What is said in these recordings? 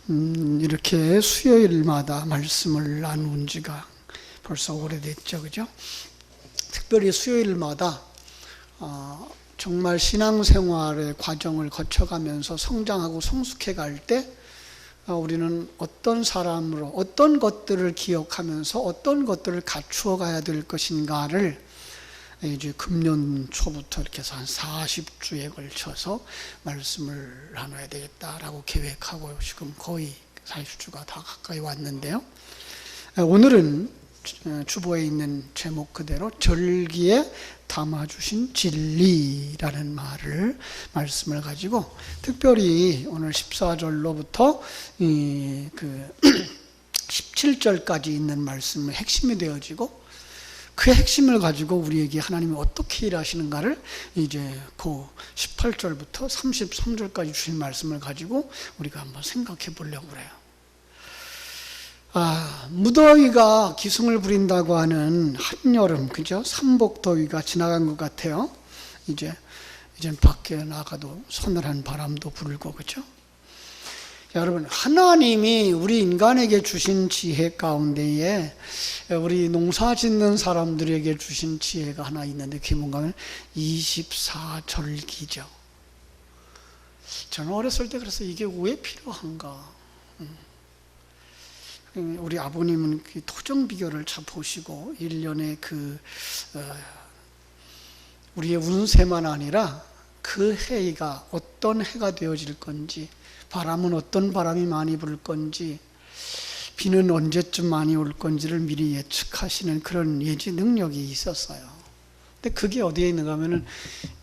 이렇게 수요일마다 말씀을 나눈 지가 벌써 오래됐죠, 그죠? 특별히 수요일마다 정말 신앙생활의 과정을 거쳐가면서 성장하고 성숙해 갈 때 우리는 어떤 사람으로 어떤 것들을 기억하면서 어떤 것들을 갖추어 가야 될 것인가를 이제 금년 초부터 이렇게 해서 한 40주에 걸쳐서 말씀을 나눠야 되겠다라고 계획하고 지금 거의 40주가 다 가까이 왔는데요. 오늘은 주보에 있는 제목 그대로 절기에 담아주신 진리라는 말씀을 가지고 특별히 오늘 14절로부터 17절까지 있는 말씀의 핵심이 되어지고 그 핵심을 가지고 우리에게 하나님이 어떻게 일하시는가를 이제 그 18절부터 33절까지 주신 말씀을 가지고 우리가 한번 생각해 보려고 그래요. 무더위가 기승을 부린다고 하는 한여름, 그죠? 삼복더위가 지나간 것 같아요. 이제 밖에 나가도 서늘한 바람도 불고, 그죠? 여러분, 하나님이 우리 인간에게 주신 지혜 가운데에 우리 농사 짓는 사람들에게 주신 지혜가 하나 있는데 그게 뭔가 하면 24절기죠. 저는 어렸을 때 그래서 이게 왜 필요한가? 우리 아버님은 그 토정 비결을 잘 보시고 1년에 우리의 운세만 아니라 그 해가 어떤 해가 되어질 건지, 바람은 어떤 바람이 많이 불 건지, 비는 언제쯤 많이 올 건지를 미리 예측하시는 그런 예지 능력이 있었어요. 근데 그게 어디에 있는가 하면은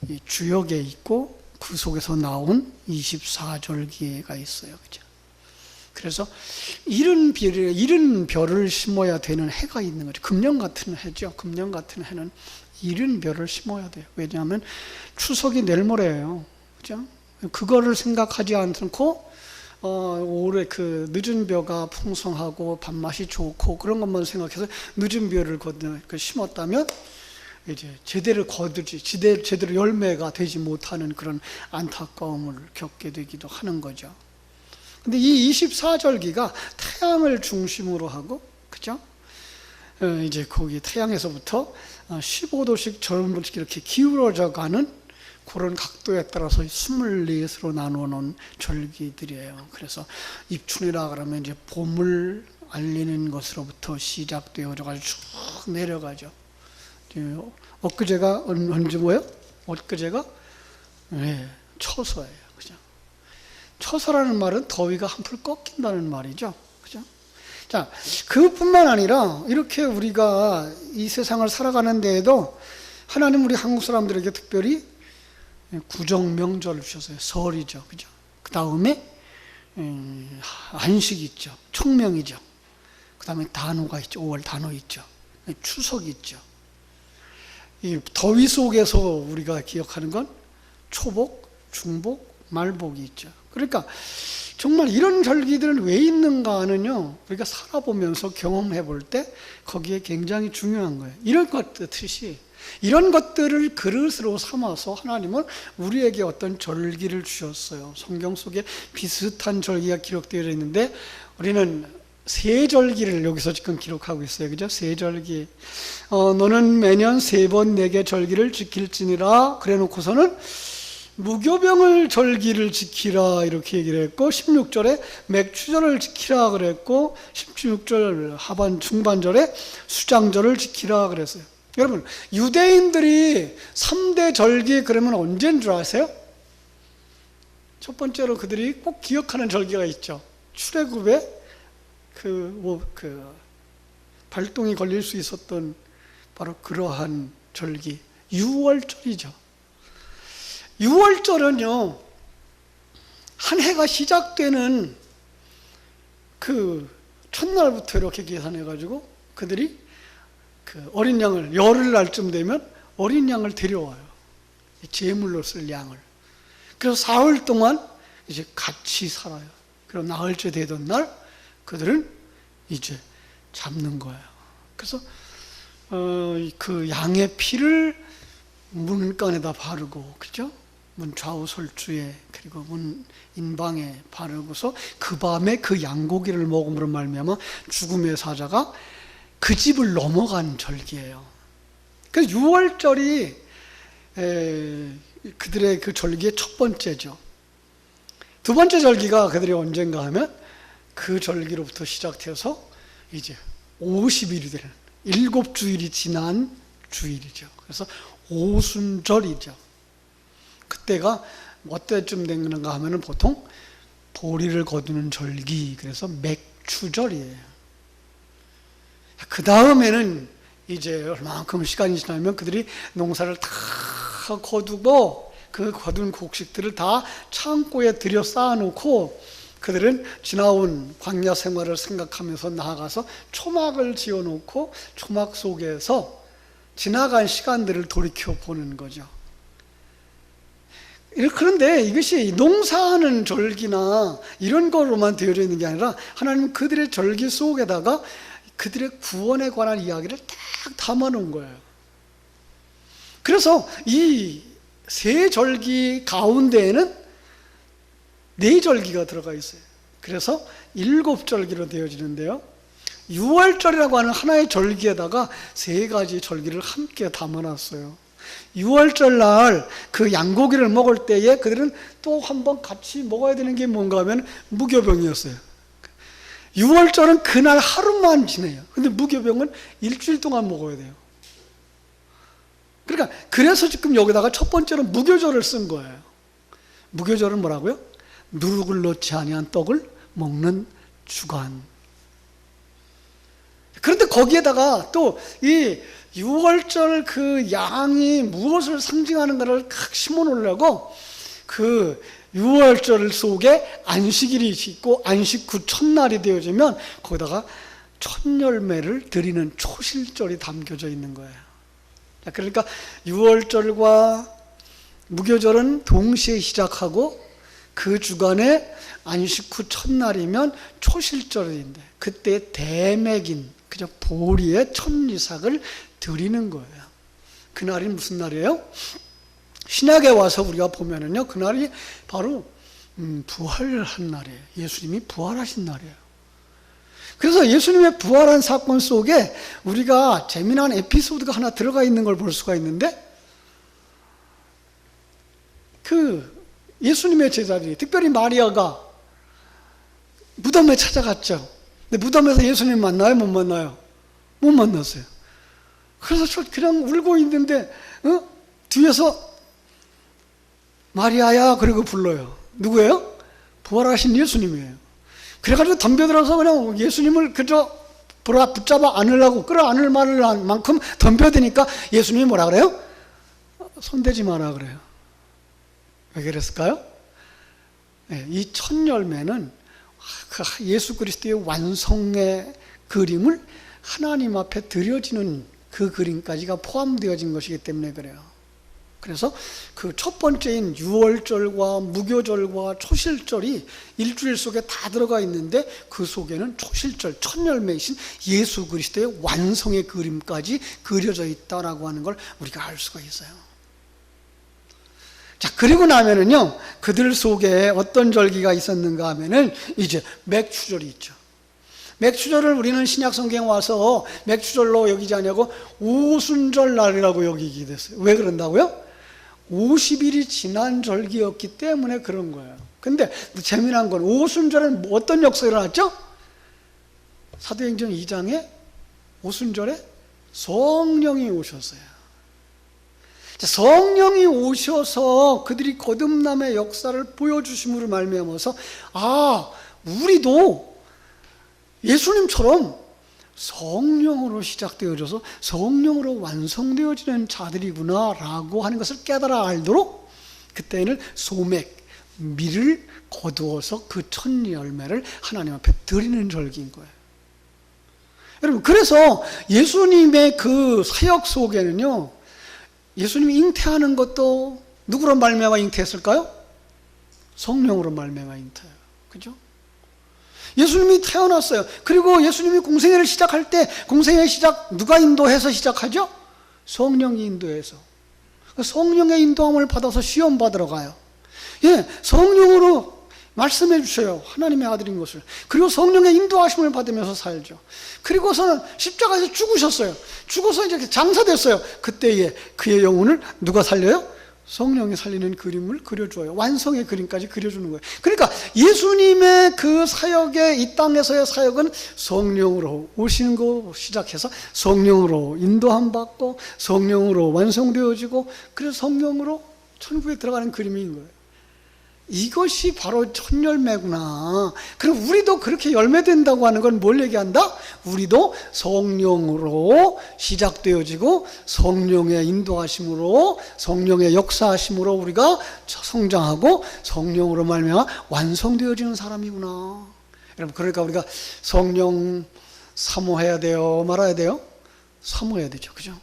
이 주역에 있고 그 속에서 나온 24절기가 있어요. 그죠? 그래서 이른 별을 심어야 되는 해가 있는 거죠. 금년 같은 해죠. 금년 같은 해는 이른 별을 심어야 돼요. 왜냐하면 추석이 내일 모레예요. 그죠? 그거를 생각하지 않고 올해 그 늦은 벼가 풍성하고 밥맛이 좋고 그런 것만 생각해서 늦은 벼를 심었다면 이제 제대로 거두지 제대로 열매가 되지 못하는 그런 안타까움을 겪게 되기도 하는 거죠. 근데 이 24절기가 태양을 중심으로 하고, 그죠? 이제 거기 태양에서부터 15도씩 저음씩 이렇게 기울어져 가는 그런 각도에 따라서 24으로 나누어 놓은 절기들이에요. 그래서 입춘이라 그러면 이제 봄을 알리는 것으로부터 시작되어져 가지고 쭉 내려가죠. 엊그제가 언제 뭐예요? 엊그제가 처서예요. 그죠? 처서라는 말은 더위가 한풀 꺾인다는 말이죠. 그죠? 자, 그뿐만 아니라 이렇게 우리가 이 세상을 살아가는 데에도 하나님 우리 한국 사람들에게 특별히 구정 명절을 주셨어요. 설이죠. 그죠? 그 다음에 안식이 있죠. 총명이죠. 그 다음에 단오가 있죠. 5월 단오 있죠. 추석이 있죠. 이 더위 속에서 우리가 기억하는 건 초복, 중복, 말복이 있죠. 그러니까 정말 이런 절기들은 왜 있는가 하는요, 우리가 살아보면서 경험해 볼 때 거기에 굉장히 중요한 거예요. 이런 것들을 그릇으로 삼아서 하나님은 우리에게 어떤 절기를 주셨어요. 성경 속에 비슷한 절기가 기록되어 있는데 우리는 세 절기를 여기서 지금 기록하고 있어요. 그죠? 세 절기. 너는 매년 3번 내게 절기를 지킬지니라 그래 놓고서는 무교병을 절기를 지키라 이렇게 얘기를 했고 16절에 맥추절을 지키라 그랬고 16절 중반절에 수장절을 지키라 그랬어요. 여러분, 유대인들이 3대 절기 그러면 언제인 줄 아세요? 첫 번째로 그들이 꼭 기억하는 절기가 있죠. 출애굽에 발동이 걸릴 수 있었던 바로 그러한 절기, 6월절이죠. 6월절은요, 한 해가 시작되는 그 첫날부터 이렇게 계산해가지고 그들이 그 어린 양을, 열흘 날쯤 되면 어린 양을 데려와요. 제물로 쓸 양을. 그래서 사흘 동안 이제 같이 살아요. 그리고 나흘째 되던 날 그들은 이제 잡는 거예요. 그래서 그 양의 피를 문간에다 바르고, 그죠? 문 좌우 설주에 그리고 문 인방에 바르고서 그 밤에 그 양고기를 먹음으로 말미암아 죽음의 사자가 그 집을 넘어간 절기예요. 그래서 6월절이 그들의 그 절기의 첫 번째죠. 두 번째 절기가 그들이 언젠가 하면 그 절기로부터 시작해서 이제 50일이 되는 7주일이 지난 주일이죠. 그래서 오순절이죠. 그때가 어때쯤 되는가 하면은 보통 보리를 거두는 절기, 그래서 맥추절이에요. 그 다음에는 이제 얼마만큼 시간이 지나면 그들이 농사를 다 거두고 그 거둔 곡식들을 다 창고에 들여 쌓아놓고 그들은 지나온 광야 생활을 생각하면서 나아가서 초막을 지어놓고 초막 속에서 지나간 시간들을 돌이켜 보는 거죠. 그런데 이것이 농사하는 절기나 이런 거로만 되어져 있는 게 아니라 하나님은 그들의 절기 속에다가 그들의 구원에 관한 이야기를 딱 담아놓은 거예요. 그래서 이 세 절기 가운데에는 네 절기가 들어가 있어요. 그래서 7절기로 되어지는데요. 6월절이라고 하는 하나의 절기에다가 세 가지 절기를 함께 담아놨어요. 6월절 날 그 양고기를 먹을 때에 그들은 또 한 번 같이 먹어야 되는 게 뭔가 하면 무교병이었어요. 6월절은 그날 하루만 지내요. 근데 무교병은 일주일 동안 먹어야 돼요. 그러니까 그래서 지금 여기다가 첫 번째로 무교절을 쓴 거예요. 무교절은 뭐라고요? 누룩을 넣지 아니한 떡을 먹는 주간. 그런데 거기에다가 또 이 6월절 그 양이 무엇을 상징하는가를 각 심어 놓으려고 그 6월절 속에 안식일이 있고 안식 후 첫날이 되어지면 거기다가 첫 열매를 드리는 초실절이 담겨져 있는 거예요. 그러니까 6월절과 무교절은 동시에 시작하고 그 주간에 안식 후 첫날이면 초실절인데 그때 대맥인 그저 보리의 첫이삭을 드리는 거예요. 그날이 무슨 날이에요? 신약에 와서 우리가 보면은요, 그날이 바로 부활한 날이에요. 예수님이 부활하신 날이에요. 그래서 예수님의 부활한 사건 속에 우리가 재미난 에피소드가 하나 들어가 있는 걸 볼 수가 있는데, 그 예수님의 제자들이, 특별히 마리아가 무덤에 찾아갔죠. 근데 무덤에서 예수님 만나요? 못 만나요? 못 만났어요. 그래서 저 그냥 울고 있는데 뒤에서 마리아야 그러고 불러요. 누구예요? 부활하신 예수님이에요. 그래가지고 덤벼들어서 그냥 예수님을 그저 붙잡아 안으려고 끌어안을 만큼 덤벼드니까 예수님이 뭐라 그래요? 손대지 마라 그래요. 왜 그랬을까요? 네, 이 첫 열매는 예수 그리스도의 완성의 그림을 하나님 앞에 드려지는 그 그림까지가 포함되어진 것이기 때문에 그래요. 그래서 그 첫 번째인 6월절과 무교절과 초실절이 일주일 속에 다 들어가 있는데 그 속에는 초실절, 첫 열매이신 예수 그리스도의 완성의 그림까지 그려져 있다라고 하는 걸 우리가 알 수가 있어요. 자, 그리고 나면은요, 그들 속에 어떤 절기가 있었는가 하면은 이제 맥추절이 있죠. 맥추절을 우리는 신약 성경에 와서 맥추절로 여기지 않냐고 오순절 날이라고 여기게 됐어요. 왜 그런다고요? 50일이 지난 절기였기 때문에 그런 거예요. 근데 재미난 건 오순절은 어떤 역사가 일어났죠? 사도행전 2장에 오순절에 성령이 오셨어요. 성령이 오셔서 그들이 거듭남의 역사를 보여주심으로 말미암아서 우리도 예수님처럼 성령으로 시작되어져서 성령으로 완성되어지는 자들이구나 라고 하는 것을 깨달아 알도록 그때는 소맥, 밀을 거두어서 그 첫 열매를 하나님 앞에 드리는 절기인 거예요. 여러분, 그래서 예수님의 그 사역 속에는요, 예수님이 잉태하는 것도 누구로 말미암아 잉태했을까요? 성령으로 말미암아 잉태해요. 그죠? 예수님이 태어났어요. 그리고 예수님이 공생애를 시작할 때 공생애 시작 누가 인도해서 시작하죠? 성령이 인도해서. 성령의 인도함을 받아서 시험 받으러 가요. 예, 성령으로 말씀해 주셔요. 하나님의 아들인 것을. 그리고 성령의 인도하심을 받으면서 살죠. 그리고서는 십자가에서 죽으셨어요. 죽어서 이제 장사됐어요. 그때에 그의 영혼을 누가 살려요? 성령이 살리는 그림을 그려줘요. 완성의 그림까지 그려주는 거예요. 그러니까 예수님의 그 사역의, 이 땅에서의 사역은 성령으로 오시는 거 시작해서 성령으로 인도함 받고 성령으로 완성되어지고, 그래서 성령으로 천국에 들어가는 그림인 거예요. 이것이 바로 첫 열매구나. 그럼 우리도 그렇게 열매 된다고 하는 건 뭘 얘기한다? 우리도 성령으로 시작되어지고 성령의 인도하심으로, 성령의 역사하심으로 우리가 성장하고 성령으로 말미암아 완성되어지는 사람이구나. 여러분, 그러니까 우리가 성령 사모해야 돼요, 말아야 돼요? 사모해야 되죠, 그죠?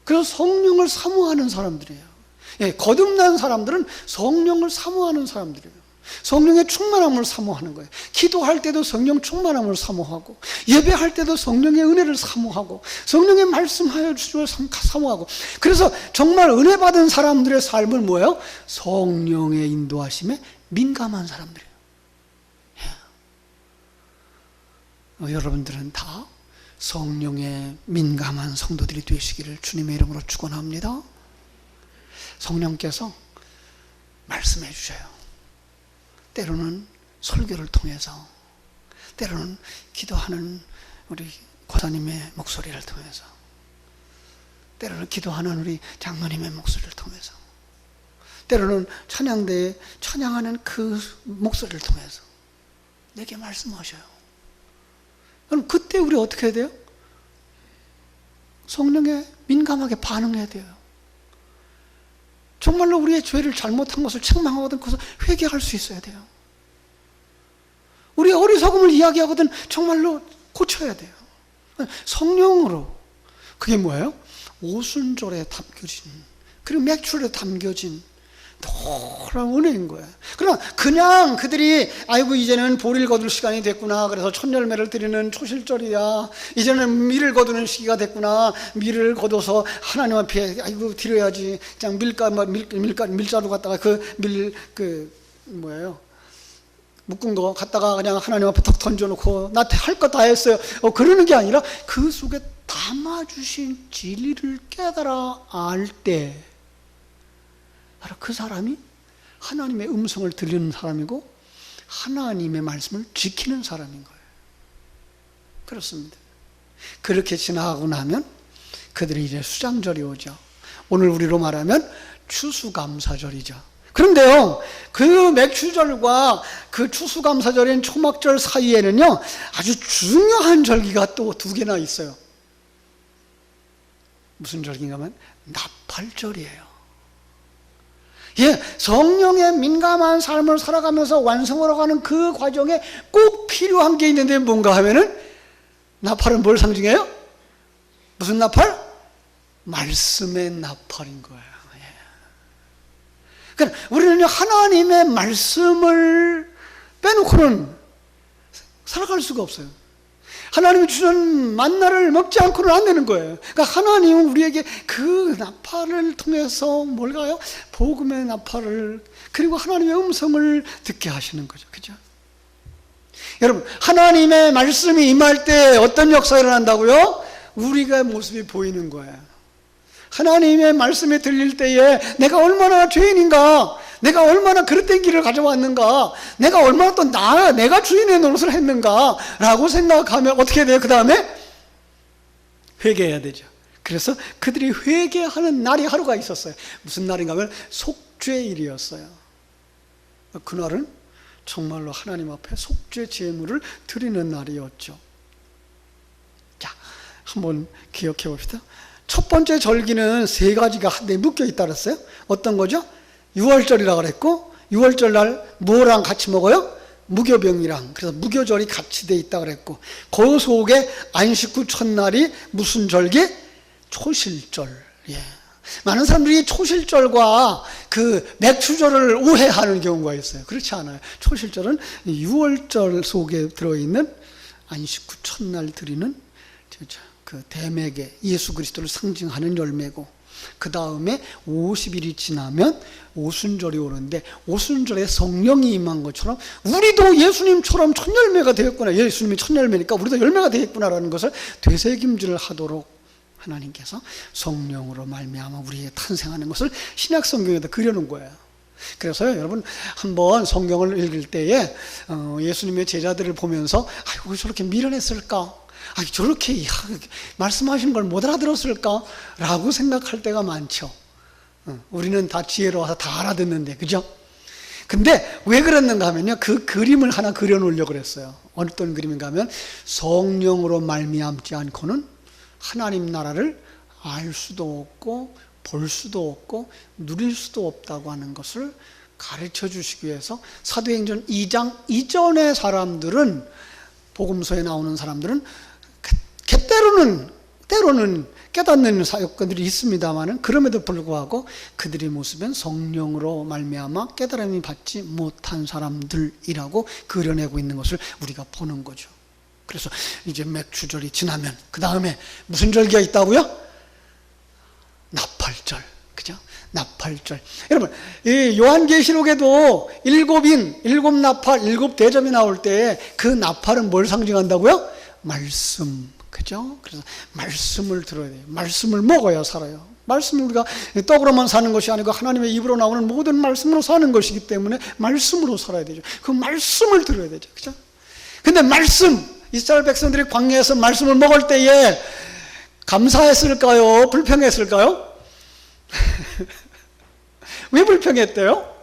그래서 성령을 사모하는 사람들이에요. 예, 거듭난 사람들은 성령을 사모하는 사람들이에요. 성령의 충만함을 사모하는 거예요. 기도할 때도 성령 충만함을 사모하고, 예배할 때도 성령의 은혜를 사모하고, 성령의 말씀하여 주심을 사모하고. 그래서 정말 은혜 받은 사람들의 삶은 뭐예요? 성령의 인도하심에 민감한 사람들이에요. 예. 여러분들은 다 성령에 민감한 성도들이 되시기를 주님의 이름으로 축원합니다. 성령께서 말씀해 주셔요. 때로는 설교를 통해서, 때로는 기도하는 우리 권사님의 목소리를 통해서, 때로는 기도하는 우리 장로님의 목소리를 통해서, 때로는 찬양대에 찬양하는 그 목소리를 통해서 내게 말씀하셔요. 그럼 그때 우리 어떻게 해야 돼요? 성령에 민감하게 반응해야 돼요. 정말로 우리의 죄를 잘못한 것을 책망하거든 그것을 회개할 수 있어야 돼요. 우리의 어리석음을 이야기하거든 정말로 고쳐야 돼요. 성령으로. 그게 뭐예요? 오순절에 담겨진, 그리고 맥주에 담겨진 놀라운 은혜인 거예요. 그럼 그냥 그들이 아이고 이제는 보리를 거둘 시간이 됐구나, 그래서 첫 열매를 드리는 초실절이야, 이제는 밀을 거두는 시기가 됐구나, 밀을 거둬서 하나님 앞에 아이고 드려야지, 그냥 밀자루 갖다가 묶은 거 갖다가 그냥 하나님 앞에 턱 던져놓고 나 할 거 다 했어요, 그러는 게 아니라 그 속에 담아주신 진리를 깨달아 알 때 바로 그 사람이 하나님의 음성을 들리는 사람이고 하나님의 말씀을 지키는 사람인 거예요. 그렇습니다. 그렇게 지나가고 나면 그들이 이제 수장절이 오죠. 오늘 우리로 말하면 추수감사절이죠. 그런데요, 그 맥추절과 그 추수감사절인 초막절 사이에는요, 아주 중요한 절기가 또 두 개나 있어요. 무슨 절기인가 하면 나팔절이에요. 예, 성령에 민감한 삶을 살아가면서 완성으로 가는 그 과정에 꼭 필요한 게 있는데 뭔가 하면은, 나팔은 뭘 상징해요? 무슨 나팔? 말씀의 나팔인 거예요. 예. 그러니까 우리는 하나님의 말씀을 빼놓고는 살아갈 수가 없어요. 하나님이 주는 만나를 먹지 않고는 안 되는 거예요. 그러니까 하나님은 우리에게 그 나팔을 통해서 뭘까요? 복음의 나팔을, 그리고 하나님의 음성을 듣게 하시는 거죠. 그죠? 여러분, 하나님의 말씀이 임할 때 어떤 역사가 일어난다고요? 우리가 모습이 보이는 거예요. 하나님의 말씀이 들릴 때에 내가 얼마나 죄인인가, 내가 얼마나 그릇된 길을 가져왔는가, 내가 얼마나 또 내가 주인의 노릇을 했는가 라고 생각하면 어떻게 돼요? 그 다음에 회개해야 되죠. 그래서 그들이 회개하는 날이 하루가 있었어요. 무슨 날인가 하면 속죄일이었어요. 그날은 정말로 하나님 앞에 속죄 제물을 드리는 날이었죠. 자, 한번 기억해 봅시다. 첫 번째 절기는 세 가지가 한데 묶여 있다 그랬어요. 어떤 거죠? 6월절이라고 그랬고, 6월절 날 뭐랑 같이 먹어요? 무교병이랑. 그래서 무교절이 같이 돼 있다 그랬고, 그 속에 안식 후 첫날이 무슨 절기? 초실절. 예. 많은 사람들이 초실절과 그 맥추절을 오해하는 경우가 있어요. 그렇지 않아요. 초실절은 6월절 속에 들어있는 안식 후 첫날 드리는 그 대맥의 예수 그리스도를 상징하는 열매고, 그 다음에 50일이 지나면 오순절이 오는데, 오순절에 성령이 임한 것처럼 우리도 예수님처럼 첫 열매가 되었구나, 예수님이 첫 열매니까 우리도 열매가 되겠구나라는 것을 되새김질을 하도록 하나님께서 성령으로 말미암아 우리에게 탄생하는 것을 신약 성경에다 그려놓은 거예요. 그래서요, 여러분 한번 성경을 읽을 때에 예수님의 제자들을 보면서 왜 저렇게 미련했을까, 저렇게 말씀하시는 걸 못 알아들었을까 라고 생각할 때가 많죠. 우리는 다 지혜로워서 다 알아듣는데, 그죠? 근데 왜 그랬는가 하면요, 그 그림을 하나 그려놓으려고 그랬어요. 어떤 그림인가 하면, 성령으로 말미암지 않고는 하나님 나라를 알 수도 없고 볼 수도 없고 누릴 수도 없다고 하는 것을 가르쳐 주시기 위해서, 사도행전 2장 이전의 사람들은, 복음서에 나오는 사람들은 때로는 깨닫는 사역들이 있습니다만은, 그럼에도 불구하고 그들의 모습은 성령으로 말미암아 깨달음이 받지 못한 사람들이라고 그려내고 있는 것을 우리가 보는 거죠. 그래서 이제 맥추절이 지나면 그 다음에 무슨 절기가 있다고요? 나팔절, 그죠? 나팔절. 여러분, 이 요한계시록에도 일곱 나팔, 일곱 대접이 나올 때 그 나팔은 뭘 상징한다고요? 말씀, 그죠? 그래서 말씀을 들어야 돼요. 말씀을 먹어야 살아요. 말씀을 우리가 떡으로만 사는 것이 아니고 하나님의 입으로 나오는 모든 말씀으로 사는 것이기 때문에 말씀으로 살아야 되죠. 그 말씀을 들어야 되죠, 그죠? 근데 이스라엘 백성들이 광야에서 말씀을 먹을 때에 감사했을까요? 불평했을까요? 왜 불평했대요?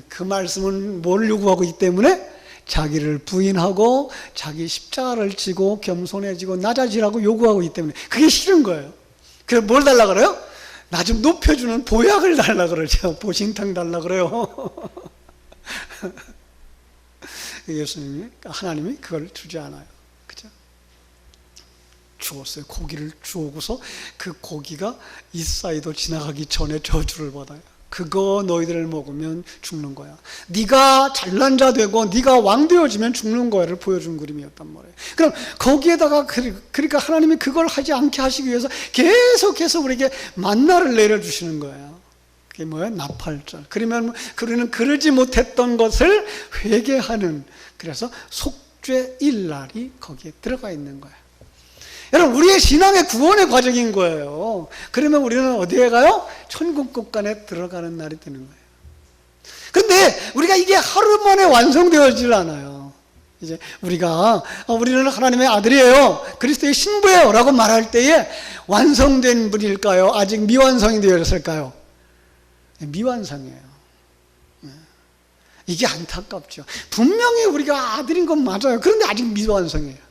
그 말씀은 뭘 요구하고 있기 때문에? 자기를 부인하고 자기 십자가를 지고 겸손해지고 낮아지라고 요구하고 있기 때문에 그게 싫은 거예요. 그래서 뭘 달라 그래요? 나 좀 높여주는 보약을 달라 그러죠. 보신탕 달라 그래요. 하나님이 그걸 주지 않아요. 그죠? 주었어요. 고기를 주오고서 그 고기가 이 사이도 지나가기 전에 저주를 받아요. 그거 너희들을 먹으면 죽는 거야. 네가 잘난 자 되고 네가 왕 되어지면 죽는 거야를 보여준 그림이었단 말이에요. 그럼 거기에다가 그러니까 하나님이 그걸 하지 않게 하시기 위해서 계속해서 우리에게 만나를 내려주시는 거예요. 그게 뭐예요? 나팔절. 그러면 우리는 그러지 못했던 것을 회개하는, 그래서 속죄 일날이 거기에 들어가 있는 거예요. 여러분, 우리의 신앙의 구원의 과정인 거예요. 그러면 우리는 어디에 가요? 천국 국간에 들어가는 날이 되는 거예요. 근데 우리가 이게 하루 만에 완성되어지질 않아요. 이제 우리는 하나님의 아들이에요, 그리스도의 신부예요 라고 말할 때에 완성된 분일까요? 아직 미완성이 되었을까요? 미완성이에요. 이게 안타깝죠. 분명히 우리가 아들인 건 맞아요. 그런데 아직 미완성이에요.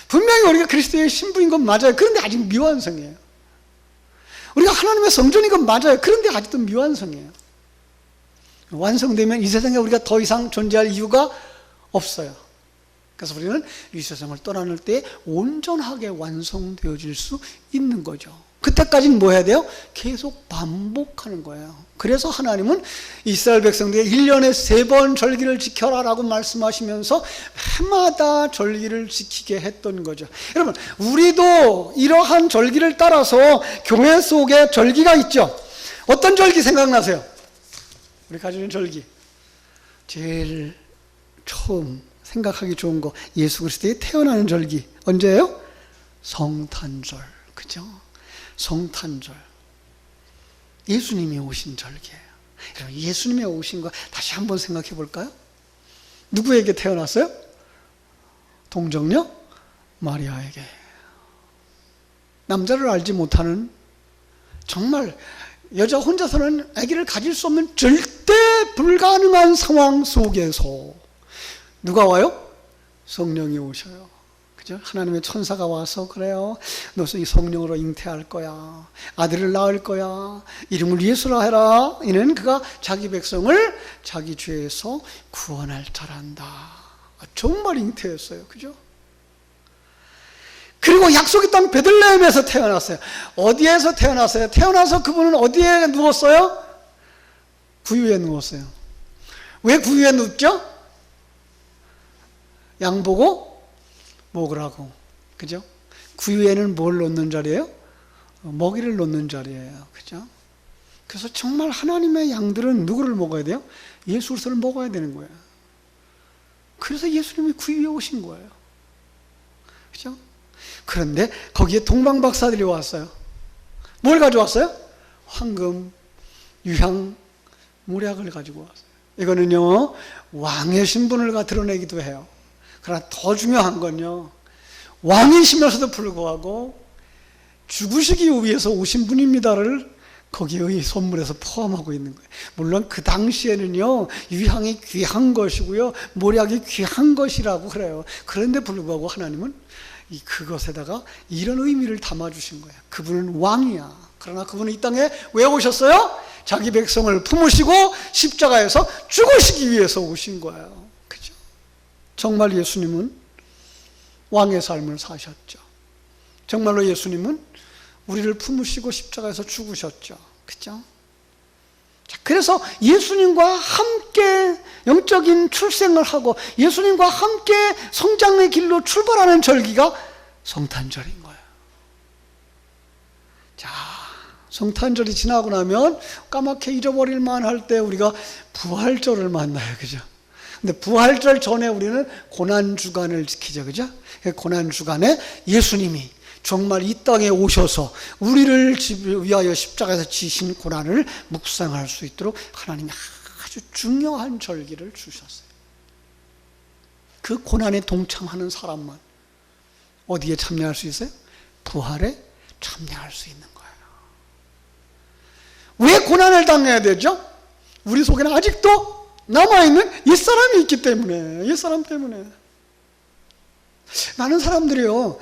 분명히 우리가 그리스도의 신부인 건 맞아요. 그런데 아직 미완성이에요. 우리가 하나님의 성전인 건 맞아요. 그런데 아직도 미완성이에요. 완성되면 이 세상에 우리가 더 이상 존재할 이유가 없어요. 그래서 우리는 이 세상을 떠나는 때 온전하게 완성되어질 수 있는 거죠. 그때까지는 뭐 해야 돼요? 계속 반복하는 거예요. 그래서 하나님은 이스라엘 백성들에게 1년에 3번 절기를 지켜라 라고 말씀하시면서 해마다 절기를 지키게 했던 거죠. 여러분, 우리도 이러한 절기를 따라서 교회 속에 절기가 있죠. 어떤 절기 생각나세요? 우리 가지는 절기. 제일 처음 생각하기 좋은 거, 예수 그리스도의 태어나는 절기. 언제예요? 성탄절. 그죠? 성탄절. 예수님이 오신 절기예요. 여러분, 예수님이 오신 거 다시 한번 생각해 볼까요? 누구에게 태어났어요? 동정녀 마리아에게. 남자를 알지 못하는, 정말 여자 혼자서는 아기를 가질 수 없는 절대 불가능한 상황 속에서 누가 와요? 성령이 오셔요. 그죠? 하나님의 천사가 와서, 그래요, 너 성령으로 잉태할 거야, 아들을 낳을 거야, 이름을 예수라 해라. 이는 그가 자기 백성을 자기 죄에서 구원할 자란다. 정말 잉태했어요. 그죠? 그리고 약속의 땅 베들레헴에서 태어났어요. 어디에서 태어났어요? 태어나서 그분은 어디에 누웠어요? 구유에 누웠어요. 왜 구유에 눕죠? 양 보고 먹으라고. 그죠? 구유에는 뭘 놓는 자리예요? 먹이를 놓는 자리예요. 그죠? 그래서 정말 하나님의 양들은 누구를 먹어야 돼요? 예수 그리스도를 먹어야 되는 거예요. 그래서 예수님이 구유에 오신 거예요. 그죠? 그런데 거기에 동방박사들이 왔어요. 뭘 가져왔어요? 황금, 유향, 모략을 가지고 왔어요. 이거는요, 왕의 신분을 드러내기도 해요. 그러나 더 중요한 건요, 왕이시면서도 불구하고 죽으시기 위해서 오신 분입니다를 거기의 선물에서 포함하고 있는 거예요. 물론 그 당시에는요, 유향이 귀한 것이고요, 모략이 귀한 것이라고 그래요. 그런데 불구하고 하나님은 그것에다가 이런 의미를 담아주신 거예요. 그분은 왕이야. 그러나 그분은 이 땅에 왜 오셨어요? 자기 백성을 품으시고 십자가에서 죽으시기 위해서 오신 거예요. 그죠? 정말 예수님은 왕의 삶을 사셨죠. 정말로 예수님은 우리를 품으시고 십자가에서 죽으셨죠. 그죠? 자, 그래서 예수님과 함께 영적인 출생을 하고 예수님과 함께 성장의 길로 출발하는 절기가 성탄절인 거예요. 자, 성탄절이 지나고 나면 까맣게 잊어버릴 만할 때 우리가 부활절을 만나요. 그죠? 근데 부활절 전에 우리는 고난주간을 지키죠. 그죠? 고난주간에 예수님이 정말 이 땅에 오셔서 우리를 위하여 십자가에서 지신 고난을 묵상할 수 있도록 하나님이 아주 중요한 절기를 주셨어요. 그 고난에 동참하는 사람만 어디에 참여할 수 있어요? 부활에 참여할 수 있는 거예요. 왜 고난을 당해야 되죠? 우리 속에는 아직도 남아있는 옛사람이 있기 때문에, 옛사람 때문에. 많은 사람들이요,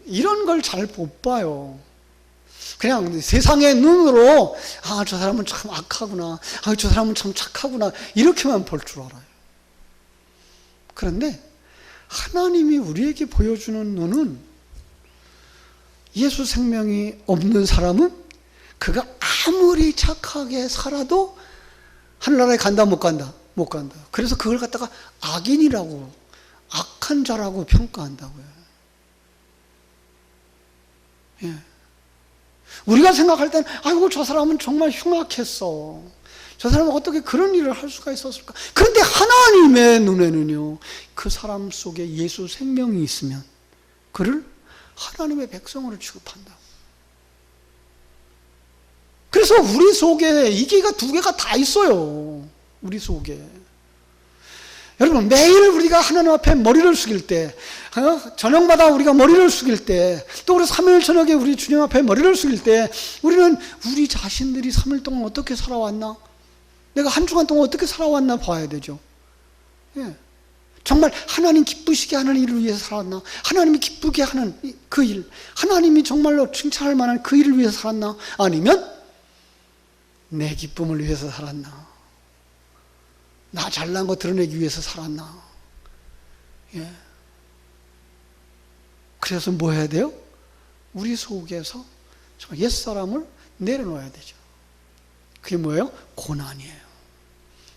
이런 걸 잘 못 봐요. 그냥 세상의 눈으로, 아, 저 사람은 참 악하구나. 아, 저 사람은 참 착하구나. 이렇게만 볼 줄 알아요. 그런데 하나님이 우리에게 보여주는 눈은 예수 생명이 없는 사람은 그가 아무리 착하게 살아도 하늘나라에 간다, 못 간다? 못 간다. 그래서 그걸 갖다가 악인이라고, 악한 자라고 평가한다고요. 예. 우리가 생각할 땐, 아이고, 저 사람은 정말 흉악했어. 저 사람은 어떻게 그런 일을 할 수가 있었을까? 그런데 하나님의 눈에는요, 그 사람 속에 예수 생명이 있으면 그를 하나님의 백성으로 취급한다. 그래서 우리 속에 이게가 두 개가 다 있어요. 우리 속에. 여러분, 매일 우리가 하나님 앞에 머리를 숙일 때, 저녁마다 우리가 머리를 숙일 때, 또 우리 3일 저녁에 우리 주님 앞에 머리를 숙일 때, 우리는 우리 자신들이 3일 동안 어떻게 살아왔나? 내가 한 주간 동안 어떻게 살아왔나 봐야 되죠. 예. 정말 하나님 기쁘시게 하는 일을 위해서 살았나? 하나님이 기쁘게 하는 그 일, 하나님이 정말로 칭찬할 만한 그 일을 위해서 살았나? 아니면 내 기쁨을 위해서 살았나? 나 잘난 거 드러내기 위해서 살았나? 예. 그래서 뭐 해야 돼요? 우리 속에서 옛사람을 내려놓아야 되죠. 그게 뭐예요? 고난이에요.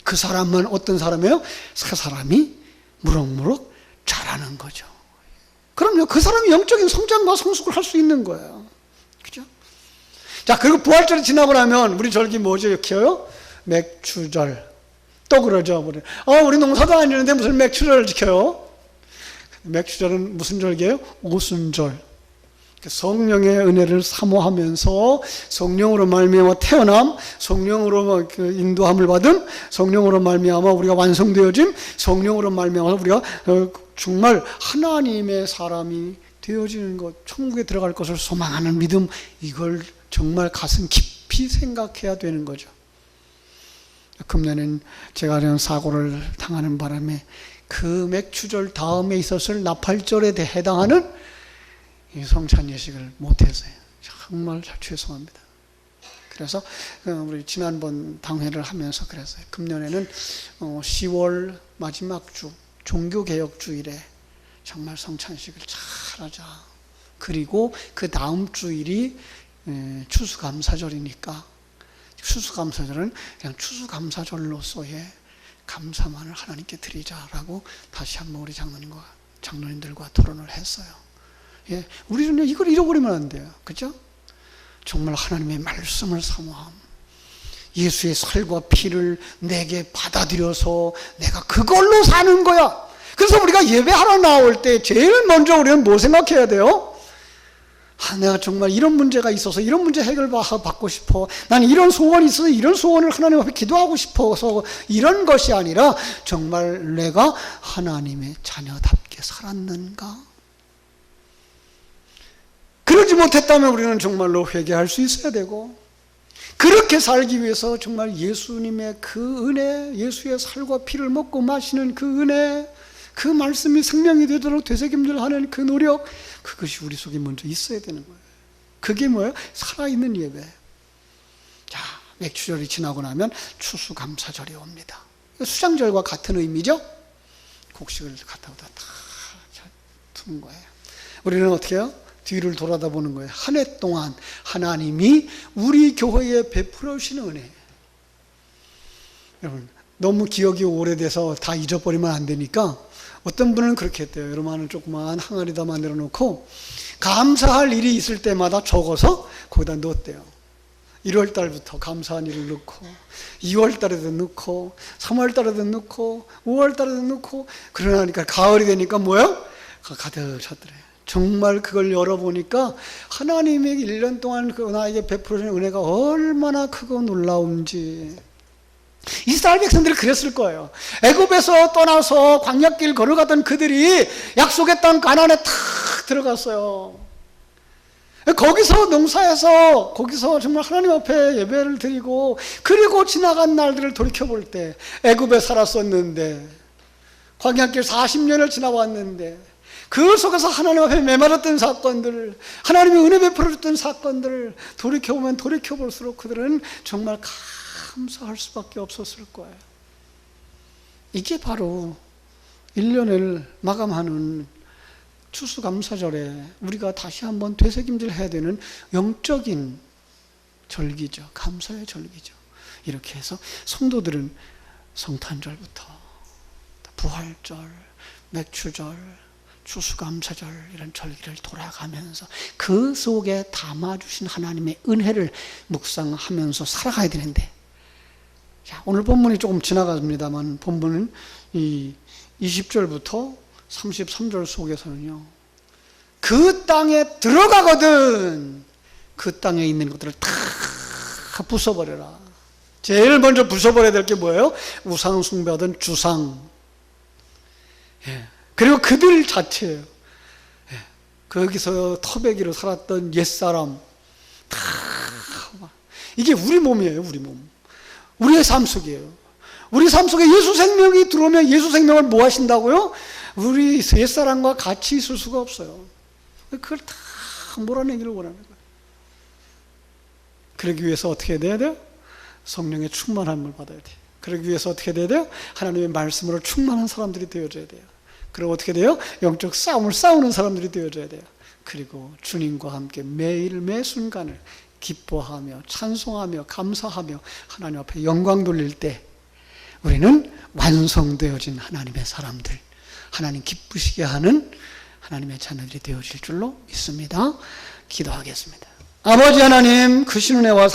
그 사람만 어떤 사람이에요? 그 사람이 무럭무럭 자라는 거죠. 그럼요, 그 사람이 영적인 성장과 성숙을 할 수 있는 거예요. 그죠? 자, 그리고 부활절이 지나고 나면 우리 절기 뭐죠? 지켜요? 맥추절. 또 그러죠. 우리 농사도 안 지는데 무슨 맥추절을 지켜요? 맥추절은 무슨 절기예요? 오순절. 성령의 은혜를 사모하면서 성령으로 말미암아 태어남, 성령으로 인도함을 받음, 성령으로 말미암아 우리가 완성되어짐, 성령으로 말미암아 우리가 정말 하나님의 사람이 되어지는 것, 천국에 들어갈 것을 소망하는 믿음, 이걸 정말 가슴 깊이 생각해야 되는 거죠. 금년엔 제가 이런 사고를 당하는 바람에 그 맥추절 다음에 있었을 나팔절에 해당하는 이 성찬 예식을 못해서요. 정말 죄송합니다. 그래서 우리 지난번 당회를 하면서 그랬어요. 금년에는 10월 마지막 주 종교개혁주일에 정말 성찬식을 잘 하자. 그리고 그 다음 주일이 추수감사절이니까 추수감사절은 그냥 추수감사절로서의 감사만을 하나님께 드리자라고 다시 한번 우리 장로님들과 토론을 했어요. 예, 우리는 이걸 잃어버리면 안 돼요. 그죠? 정말 하나님의 말씀을 사모함. 예수의 살과 피를 내게 받아들여서 내가 그걸로 사는 거야. 그래서 우리가 예배하러 나올 때 제일 먼저 우리는 뭐 생각해야 돼요? 내가 정말 이런 문제가 있어서 이런 문제 해결받고 싶어. 나는 이런 소원이 있어서 이런 소원을 하나님 앞에 기도하고 싶어서 이런 것이 아니라 정말 내가 하나님의 자녀답게 살았는가? 그러지 못했다면 우리는 정말로 회개할 수 있어야 되고, 그렇게 살기 위해서 정말 예수님의 그 은혜, 예수의 살과 피를 먹고 마시는 그 은혜, 그 말씀이 생명이 되도록 되새김질하는 그 노력, 그것이 우리 속에 먼저 있어야 되는 거예요. 그게 뭐예요? 살아있는 예배. 자, 맥추절이 지나고 나면 추수감사절이 옵니다. 수장절과 같은 의미죠? 곡식을 갖다 다 두는 거예요. 우리는 어떻게 해요? 뒤를 돌아다 보는 거예요. 한 해 동안 하나님이 우리 교회에 베풀어 주신 은혜. 여러분, 너무 기억이 오래돼서 다 잊어버리면 안 되니까 어떤 분은 그렇게 했대요. 여러분은 조그마한 항아리다 만들어 놓고 감사할 일이 있을 때마다 적어서 거기다 넣었대요. 1월 달부터 감사한 일을 넣고, 2월 달에도 넣고, 3월 달에도 넣고, 5월 달에도 넣고, 그러니까 가을이 되니까 뭐예요? 가득 찼더래요. 정말 그걸 열어보니까 하나님의 1년 동안 그 나에게 베풀어주는 은혜가 얼마나 크고 놀라운지. 이스라엘 백성들이 그랬을 거예요. 애굽에서 떠나서 광야길 걸어가던 그들이 약속의 땅 가나안에 탁 들어갔어요. 거기서 농사해서 거기서 정말 하나님 앞에 예배를 드리고, 그리고 지나간 날들을 돌이켜볼 때 애굽에 살았었는데, 광야길 40년을 지나왔는데, 그 속에서 하나님 앞에 메말랐던 사건들, 하나님의 은혜 베풀어줬던 사건들을 돌이켜보면 돌이켜볼수록 그들은 정말 감사할 수밖에 없었을 거예요. 이게 바로 1년을 마감하는 추수감사절에 우리가 다시 한번 되새김질 해야 되는 영적인 절기죠. 감사의 절기죠. 이렇게 해서 성도들은 성탄절부터 부활절, 맥추절, 추수감사절 이런 절기를 돌아가면서 그 속에 담아주신 하나님의 은혜를 묵상하면서 살아가야 되는데, 자, 오늘 본문이 조금 지나갑니다만 본문은 이 20절부터 33절 속에서는요, 그 땅에 들어가거든 그 땅에 있는 것들을 다 부숴버려라. 제일 먼저 부숴버려야 될 게 뭐예요? 우상 숭배하던 주상, 그리고 그들 자체예요. 거기서 터베기로 살았던 옛사람, 다 이게 우리 몸이에요. 우리 몸, 우리의 삶 속이에요. 우리 삶 속에 예수 생명이 들어오면 예수 생명을 뭐 하신다고요? 우리 옛사람과 같이 있을 수가 없어요. 그걸 다 몰아내기를 원하는 거예요. 그러기 위해서 어떻게 돼야 돼요? 성령의 충만함을 받아야 돼요. 그러기 위해서 어떻게 돼야 돼요? 하나님의 말씀으로 충만한 사람들이 되어져야 돼요. 그리고 어떻게 돼요? 영적 싸움을 싸우는 사람들이 되어져야 돼요. 그리고 주님과 함께 매일 매 순간을 기뻐하며 찬송하며 감사하며 하나님 앞에 영광 돌릴 때 우리는 완성되어진 하나님의 사람들, 하나님 기쁘시게 하는 하나님의 자녀들이 되어질 줄로 믿습니다. 기도하겠습니다. 아버지 하나님, 그 신은혜와